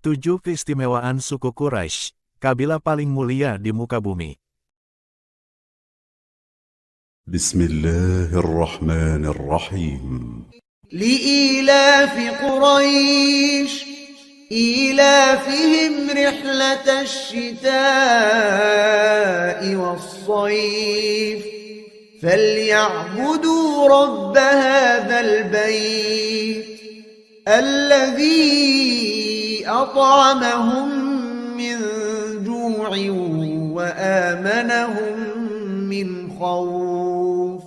7 keistimewaan suku Quraisy, kabilah paling mulia di muka bumi. Bismillahirrahmanirrahim. لإيلاف قريش إيلافهم رحلة الشتاء والصيف فليعبدوا رب هذا البيت الذي أطعمهم من جوع وآمنهم من خوف.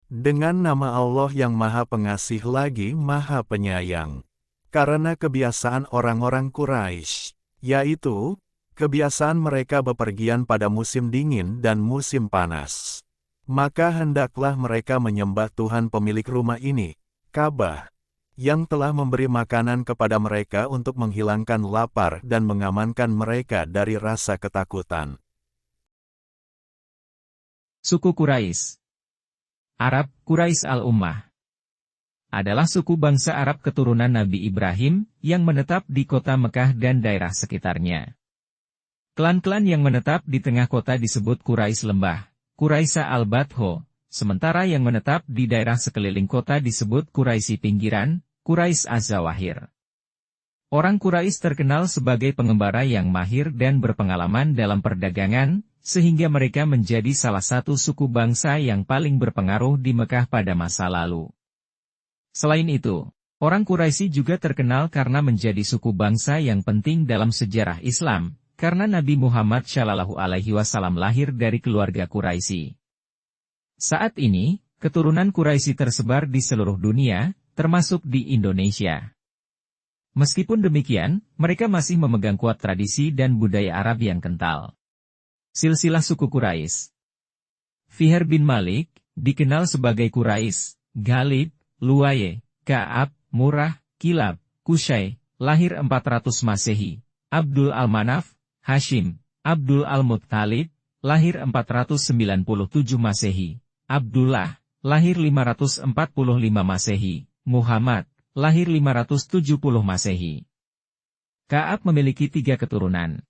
Dengan nama Allah yang Maha Pengasih lagi Maha Penyayang. Karena kebiasaan orang-orang Quraisy, yaitu kebiasaan mereka bepergian pada musim dingin dan musim panas. Maka hendaklah mereka menyembah Tuhan pemilik rumah ini, Ka'bah, yang telah memberi makanan kepada mereka untuk menghilangkan lapar dan mengamankan mereka dari rasa ketakutan. Suku Quraisy. Arab, Quraisy al-Ummah adalah suku bangsa Arab keturunan Nabi Ibrahim yang menetap di kota Mekah dan daerah sekitarnya. Klan-klan yang menetap di tengah kota disebut Quraisy Lembah, Quraisy al-Badho, sementara yang menetap di daerah sekeliling kota disebut Quraisy Pinggiran, Quraisy az-Zawahir. Orang Quraisy terkenal sebagai pengembara yang mahir dan berpengalaman dalam perdagangan, sehingga mereka menjadi salah satu suku bangsa yang paling berpengaruh di Mekah pada masa lalu. Selain itu, orang Quraisy juga terkenal karena menjadi suku bangsa yang penting dalam sejarah Islam, karena Nabi Muhammad SAW lahir dari keluarga Quraisy. Saat ini, keturunan Quraisy tersebar di seluruh dunia, termasuk di Indonesia. Meskipun demikian, mereka masih memegang kuat tradisi dan budaya Arab yang kental. Silsilah suku Quraisy. Fihr bin Malik, dikenal sebagai Quraisy, Ghalib, Luaye, Ka'ab, Murrah, Kilab, Qusay, lahir 400 Masehi. Abdul Al-Manaf, Hashim, Abdul Al-Muttalib, lahir 497 Masehi. Abdullah, lahir 545 Masehi. Muhammad, lahir 570 Masehi. Ka'ab memiliki 3 keturunan.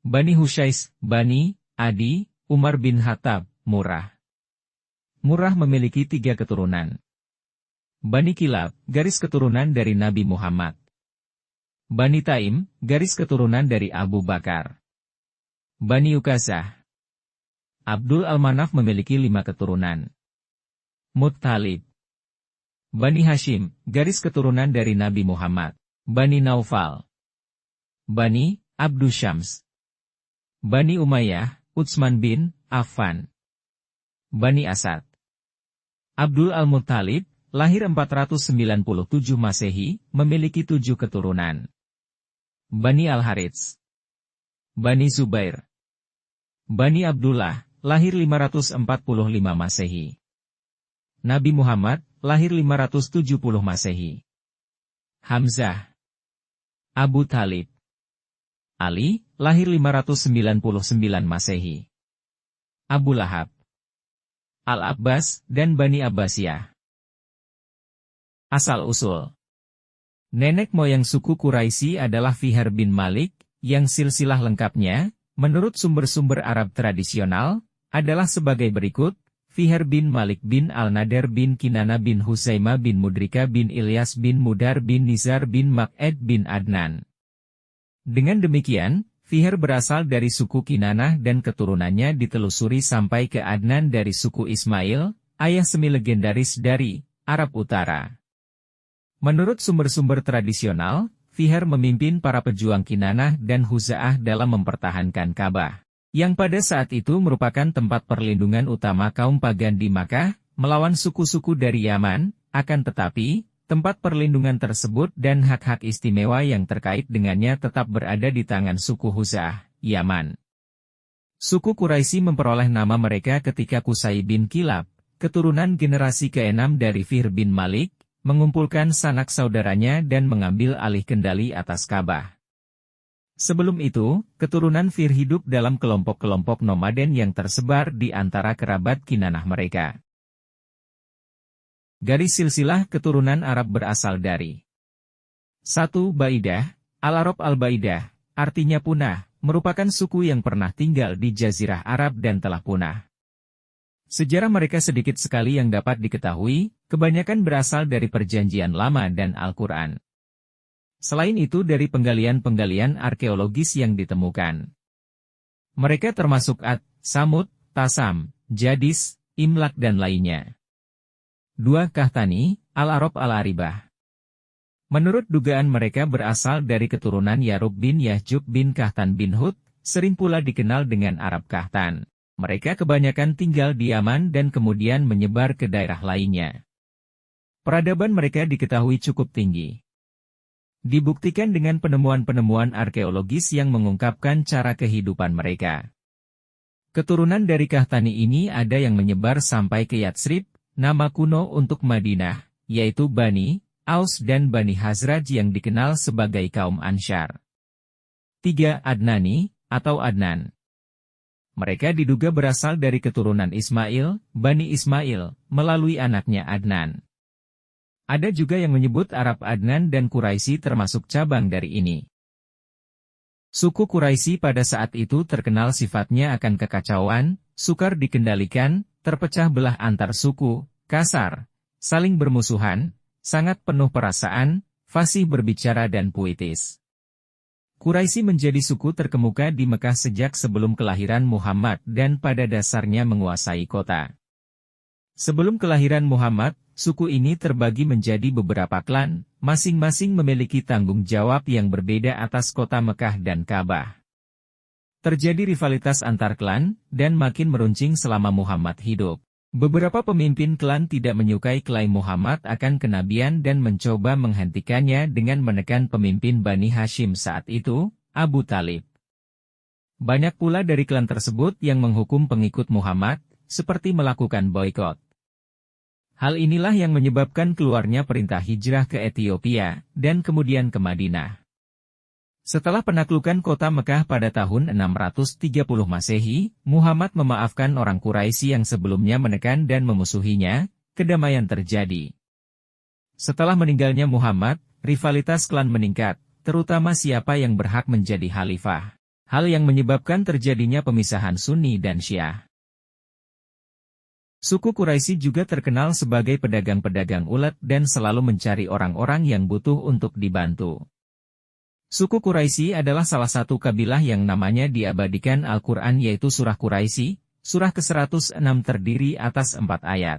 Bani Husays, Bani, Adi, Umar bin Khattab, Murrah. Murrah memiliki 3 keturunan. Bani Kilab, garis keturunan dari Nabi Muhammad. Bani Taim, garis keturunan dari Abu Bakar. Bani Ukazah. Abdul Al-Manaf memiliki 5 keturunan. Muttalib. Bani Hashim, garis keturunan dari Nabi Muhammad. Bani Naufal. Bani Abdusyams. Bani Umayyah, Utsman bin Affan. Bani Asad. Abdul Al-Muttalib, lahir 497 Masehi, memiliki 7 keturunan. Bani Al-Harits. Bani Zubair. Bani Abdullah, lahir 545 Masehi. Nabi Muhammad, lahir 570 Masehi. Hamzah. Abu Talib. Ali, lahir 599 Masehi. Abu Lahab. Al-Abbas, dan Bani Abbasiyah. Asal-usul. Nenek moyang suku Quraisy adalah Fihr bin Malik, yang silsilah lengkapnya, menurut sumber-sumber Arab tradisional, adalah sebagai berikut: Fihr bin Malik bin Al-Nadar bin Kinana bin Husaimah bin Mudrika bin Ilyas bin Mudar bin Nizar bin Mak'ed bin Adnan. Dengan demikian, Fihr berasal dari suku Kinanah dan keturunannya ditelusuri sampai ke Adnan dari suku Ismail, ayah semi legendaris dari Arab Utara. Menurut sumber-sumber tradisional, Fihr memimpin para pejuang Kinanah dan Huza'ah dalam mempertahankan Ka'bah, yang pada saat itu merupakan tempat perlindungan utama kaum pagan di Makkah, melawan suku-suku dari Yaman. Akan tetapi, tempat perlindungan tersebut dan hak-hak istimewa yang terkait dengannya tetap berada di tangan suku Huza'ah, Yaman. Suku Quraisy memperoleh nama mereka ketika Qusay bin Kilab, keturunan generasi ke-6 dari Fihr bin Malik, mengumpulkan sanak saudaranya dan mengambil alih kendali atas Ka'bah. Sebelum itu, keturunan Fir hidup dalam kelompok-kelompok nomaden yang tersebar di antara kerabat Kinanah mereka. Garis silsilah keturunan Arab berasal dari 1. Baidah, Al-Arab Al-Baidah, artinya punah, merupakan suku yang pernah tinggal di Jazirah Arab dan telah punah. Sejarah mereka sedikit sekali yang dapat diketahui, kebanyakan berasal dari Perjanjian Lama dan Al-Quran. Selain itu dari penggalian-penggalian arkeologis yang ditemukan. Mereka termasuk Ad, Samud, Tasam, Jadis, Imlak dan lainnya. 2. Kahtani, Al-Arab Al-Aribah. Menurut dugaan mereka berasal dari keturunan Yarub bin Yahjub bin Kahtan bin Hud, sering pula dikenal dengan Arab Kahtan. Mereka kebanyakan tinggal di Yaman dan kemudian menyebar ke daerah lainnya. Peradaban mereka diketahui cukup tinggi. Dibuktikan dengan penemuan-penemuan arkeologis yang mengungkapkan cara kehidupan mereka. Keturunan dari Kahtani ini ada yang menyebar sampai ke Yatsrib, nama kuno untuk Madinah, yaitu Bani Aus dan Bani Hazraj yang dikenal sebagai kaum Ansyar. 3. Adnani, atau Adnan. Mereka diduga berasal dari keturunan Ismail, Bani Ismail, melalui anaknya Adnan. Ada juga yang menyebut Arab Adnan dan Quraisy termasuk cabang dari ini. Suku Quraisy pada saat itu terkenal sifatnya akan kekacauan, sukar dikendalikan, terpecah belah antar suku, kasar, saling bermusuhan, sangat penuh perasaan, fasih berbicara dan puitis. Quraisy menjadi suku terkemuka di Mekah sejak sebelum kelahiran Muhammad dan pada dasarnya menguasai kota. Sebelum kelahiran Muhammad, suku ini terbagi menjadi beberapa klan, masing-masing memiliki tanggung jawab yang berbeda atas kota Mekah dan Ka'bah. Terjadi rivalitas antar klan, dan makin meruncing selama Muhammad hidup. Beberapa pemimpin klan tidak menyukai klaim Muhammad akan kenabian dan mencoba menghentikannya dengan menekan pemimpin Bani Hashim saat itu, Abu Talib. Banyak pula dari klan tersebut yang menghukum pengikut Muhammad, seperti melakukan boikot. Hal inilah yang menyebabkan keluarnya perintah hijrah ke Ethiopia, dan kemudian ke Madinah. Setelah penaklukan kota Mekah pada tahun 630 Masehi, Muhammad memaafkan orang Quraisy yang sebelumnya menekan dan memusuhinya, kedamaian terjadi. Setelah meninggalnya Muhammad, rivalitas klan meningkat, terutama siapa yang berhak menjadi khalifah. Hal yang menyebabkan terjadinya pemisahan Sunni dan Syiah. Suku Quraisy juga terkenal sebagai pedagang-pedagang ulet dan selalu mencari orang-orang yang butuh untuk dibantu. Suku Quraisy adalah salah satu kabilah yang namanya diabadikan Al-Quran yaitu Surah Quraisy, surah ke-106 terdiri atas 4 ayat.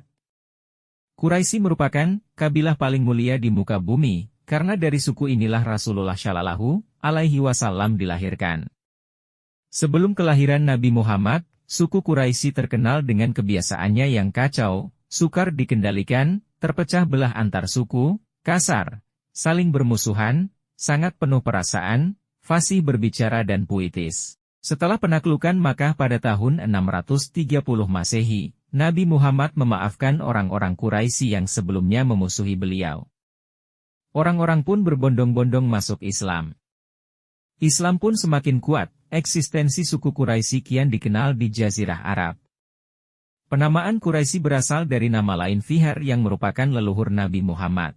Quraisy merupakan kabilah paling mulia di muka bumi, karena dari suku inilah Rasulullah Shallallahu Alaihi Wasallam dilahirkan. Sebelum kelahiran Nabi Muhammad, suku Quraisy terkenal dengan kebiasaannya yang kacau, sukar dikendalikan, terpecah belah antar suku, kasar, saling bermusuhan, sangat penuh perasaan, fasih berbicara dan puitis. Setelah penaklukan Makkah pada tahun 630 Masehi, Nabi Muhammad memaafkan orang-orang Quraisy yang sebelumnya memusuhi beliau. Orang-orang pun berbondong-bondong masuk Islam. Islam pun semakin kuat, eksistensi suku Quraisy kian dikenal di Jazirah Arab. Penamaan Quraisy berasal dari nama lain Fihr yang merupakan leluhur Nabi Muhammad.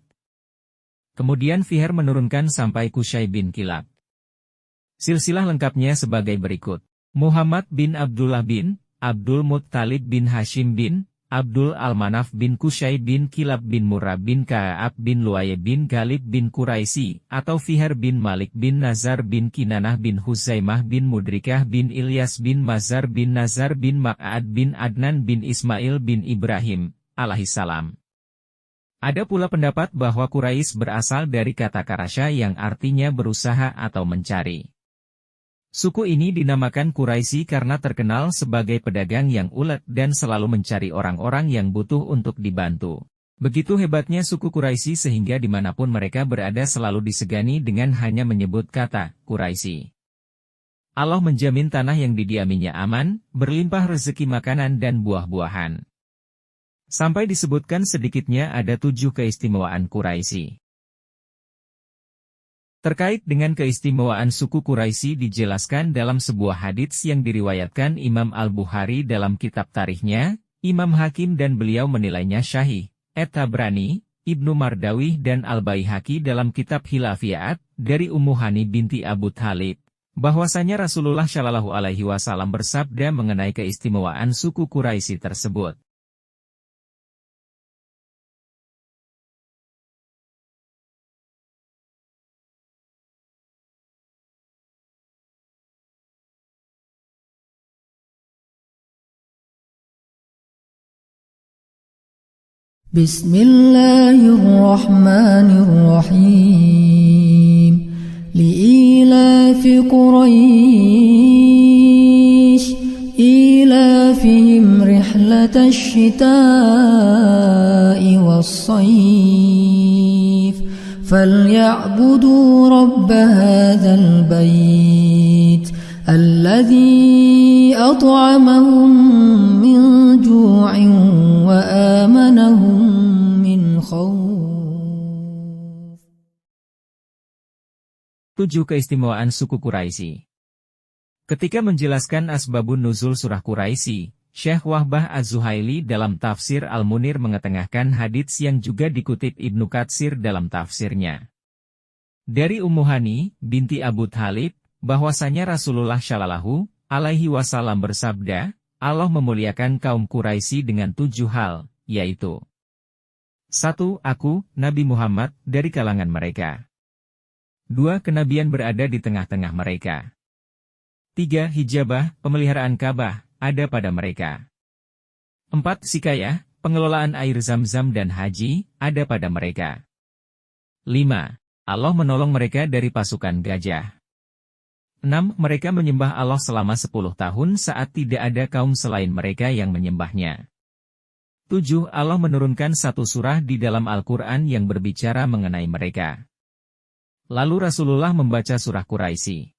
Kemudian Fihr menurunkan sampai Qusay bin Kilab. Silsilah lengkapnya sebagai berikut. Muhammad bin Abdullah bin Abdul Muttalib bin Hashim bin Abdul Al-Manaf bin Qusay bin Kilab bin Murrah bin Ka'ab bin Lu'ay bin Ghalib bin Quraisy, atau Fihr bin Malik bin Nazar bin Kinanah bin Huzaimah bin Mudrikah bin Ilyas bin Mazar bin Nazar bin Ma'ad bin Adnan bin Ismail bin Ibrahim, alaihissalam. Ada pula pendapat bahwa Quraisy berasal dari kata karasya yang artinya berusaha atau mencari. Suku ini dinamakan Quraisy karena terkenal sebagai pedagang yang ulet dan selalu mencari orang-orang yang butuh untuk dibantu. Begitu hebatnya suku Quraisy sehingga dimanapun mereka berada selalu disegani dengan hanya menyebut kata Quraisy. Allah menjamin tanah yang didiaminya aman, berlimpah rezeki makanan dan buah-buahan. Sampai disebutkan sedikitnya ada 7 keistimewaan Quraisy. Terkait dengan keistimewaan suku Quraisy dijelaskan dalam sebuah hadits yang diriwayatkan Imam Al-Bukhari dalam kitab tarikhnya, Imam Hakim dan beliau menilainya syahih. At-Tabrani, Ibnu Mardawih dan Al-Baihaqi dalam kitab Hilafiyat, dari Ummu Hani binti Abu Thalib, bahwasanya Rasulullah Shallallahu Alaihi Wasallam bersabda mengenai keistimewaan suku Quraisy tersebut. بسم الله الرحمن الرحيم لإيلاف قريش إيلافهم رحلة الشتاء والصيف فليعبدوا رب هذا البيت الذي أطعمهم من جوع وآمنهم من خوف. 7 Keistimewaan suku Quraisy. Ketika menjelaskan asbabun nuzul surah Quraisy, Syekh Wahbah Az-Zuhaili dalam tafsir Al-Munir mengetengahkan hadits yang juga dikutip Ibnu Katsir dalam tafsirnya. Dari Ummu Hani binti Abu Thalib, bahwasanya Rasulullah Shallallahu Alaihi Wasallam bersabda, Allah memuliakan kaum Quraisy dengan 7 hal, yaitu 1. Aku, Nabi Muhammad, dari kalangan mereka. 2. Kenabian berada di tengah-tengah mereka. 3. Hijabah, pemeliharaan Ka'bah, ada pada mereka. 4. Sikayah, pengelolaan air Zam-Zam dan haji, ada pada mereka. 5. Allah menolong mereka dari pasukan gajah. 6. Mereka menyembah Allah selama 10 tahun saat tidak ada kaum selain mereka yang menyembahnya. 7. Allah menurunkan satu surah di dalam Al-Quran yang berbicara mengenai mereka. Lalu Rasulullah membaca surah Quraisy.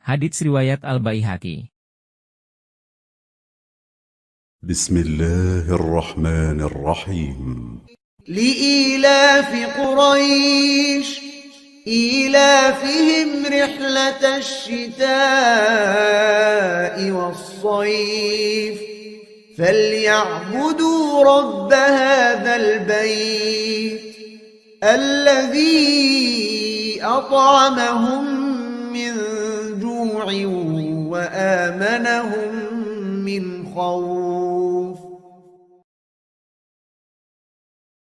Hadits riwayat Al-Baihaqi. Bismillahirrahmanirrahim. لإيلاف قريش إيلافهم رحلة الشتاء والصيف فليعبدوا رب هذا البيت الذي أطعمهم من جوع وآمنهم من خوف.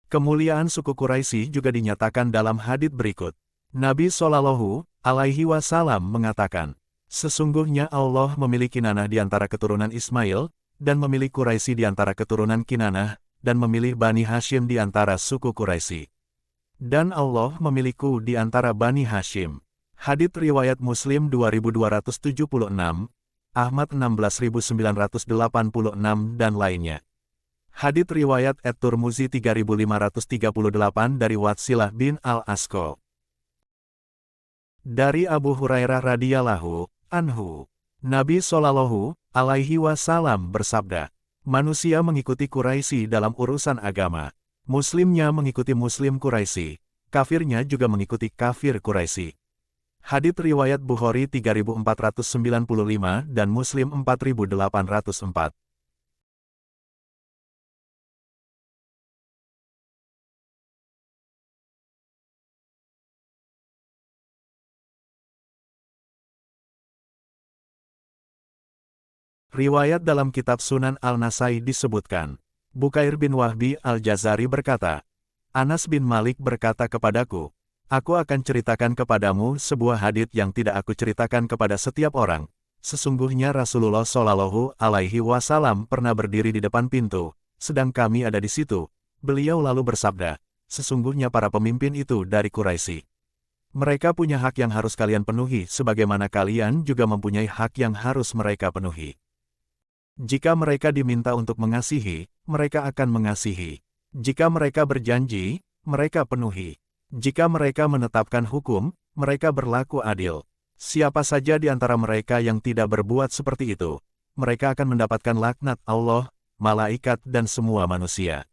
Kemuliaan suku Quraisy juga dinyatakan dalam hadits berikut. Nabi Shallallahu Alaihi Wasallam mengatakan, sesungguhnya Allah memilih Kinanah di antara keturunan Ismail, dan memilih Quraisy di antara keturunan Kinanah, dan memilih Bani Hashim di antara suku Quraisy. Dan Allah memilihku di antara Bani Hashim. Hadits riwayat Muslim 2276, Ahmad 16986 dan lainnya. Hadits riwayat At-Tirmidzi 3538 dari Watsilah bin Al-Asqa. Dari Abu Hurairah radhiyallahu anhu, Nabi Shallallahu Alaihi Wasallam bersabda, manusia mengikuti Quraisy dalam urusan agama, Muslimnya mengikuti Muslim Quraisy, kafirnya juga mengikuti kafir Quraisy. Hadits riwayat Bukhari 3495 dan Muslim 4804. Riwayat dalam kitab Sunan Al-Nasai disebutkan, Bukair bin Wahbi Al-Jazari berkata, Anas bin Malik berkata kepadaku, aku akan ceritakan kepadamu sebuah hadits yang tidak aku ceritakan kepada setiap orang. Sesungguhnya Rasulullah Shallallahu Alaihi Wasallam pernah berdiri di depan pintu, sedang kami ada di situ. Beliau lalu bersabda, sesungguhnya para pemimpin itu dari Quraisy. Mereka punya hak yang harus kalian penuhi, sebagaimana kalian juga mempunyai hak yang harus mereka penuhi. Jika mereka diminta untuk mengasihi, mereka akan mengasihi. Jika mereka berjanji, mereka penuhi. Jika mereka menetapkan hukum, mereka berlaku adil. Siapa saja di antara mereka yang tidak berbuat seperti itu, mereka akan mendapatkan laknat Allah, malaikat dan semua manusia.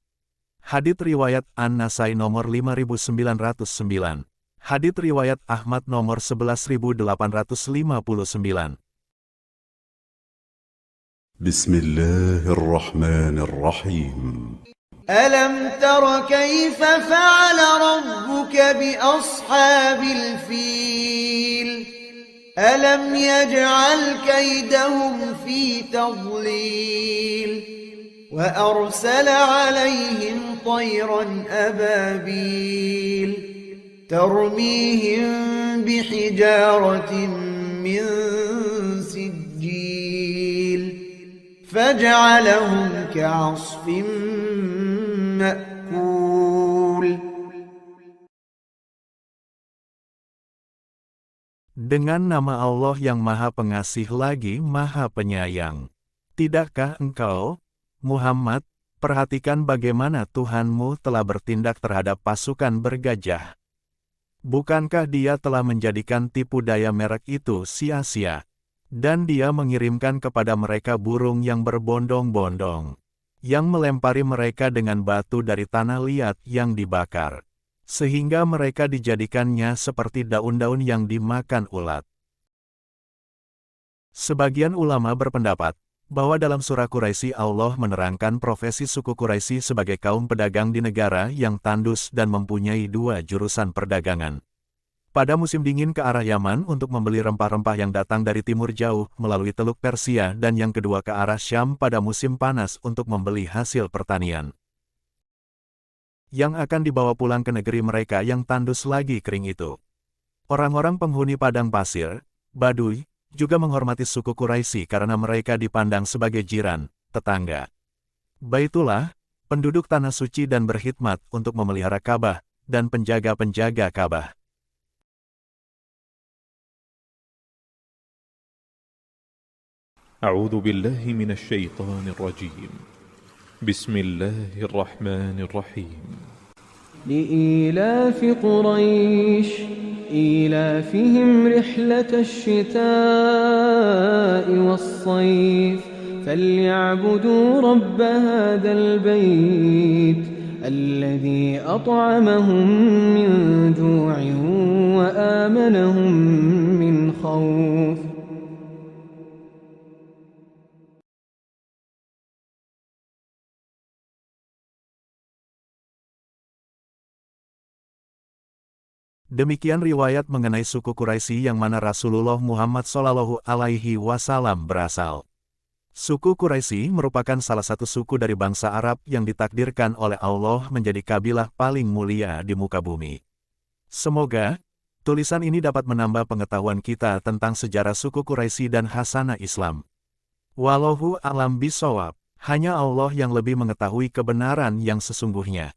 Hadits riwayat An-Nasai nomor 5909. Hadits riwayat Ahmad nomor 11859. بسم الله الرحمن الرحيم ألم تر كيف فعل ربك بأصحاب الفيل ألم يجعل كيدهم في تضليل وأرسل عليهم طيرا أبابيل ترميهم بحجارة من سجيل فجعلهم كعصف مأكول. Dengan nama Allah yang Maha Pengasih lagi Maha Penyayang. Tidakkah engkau, Muhammad, perhatikan bagaimana Tuhanmu telah bertindak terhadap pasukan bergajah? Bukankah Dia telah menjadikan tipu daya merek itu sia-sia? Dan Dia mengirimkan kepada mereka burung yang berbondong-bondong, yang melempari mereka dengan batu dari tanah liat yang dibakar, sehingga mereka dijadikannya seperti daun-daun yang dimakan ulat. Sebagian ulama berpendapat bahwa dalam surah Quraisy Allah menerangkan profesi suku Quraisy sebagai kaum pedagang di negara yang tandus dan mempunyai dua jurusan perdagangan. Pada musim dingin ke arah Yaman untuk membeli rempah-rempah yang datang dari timur jauh melalui Teluk Persia, dan yang kedua ke arah Syam pada musim panas untuk membeli hasil pertanian yang akan dibawa pulang ke negeri mereka yang tandus lagi kering itu. Orang-orang penghuni padang pasir, Baduy, juga menghormati suku Quraisy karena mereka dipandang sebagai jiran, tetangga. Baitullah, penduduk tanah suci dan berkhidmat untuk memelihara Ka'bah, dan penjaga-penjaga Ka'bah. أعوذ بالله من الشيطان الرجيم بسم الله الرحمن الرحيم لإيلاف قريش إيلافهم رحلة الشتاء والصيف فليعبدوا رب هذا البيت الذي أطعمهم من جوع وآمنهم من خوف. Demikian riwayat mengenai suku Quraisy yang mana Rasulullah Muhammad SAW berasal. Suku Quraisy merupakan salah satu suku dari bangsa Arab yang ditakdirkan oleh Allah menjadi kabilah paling mulia di muka bumi. Semoga tulisan ini dapat menambah pengetahuan kita tentang sejarah suku Quraisy dan khasanah Islam. Wallahu a'lam bishawab. Hanya Allah yang lebih mengetahui kebenaran yang sesungguhnya.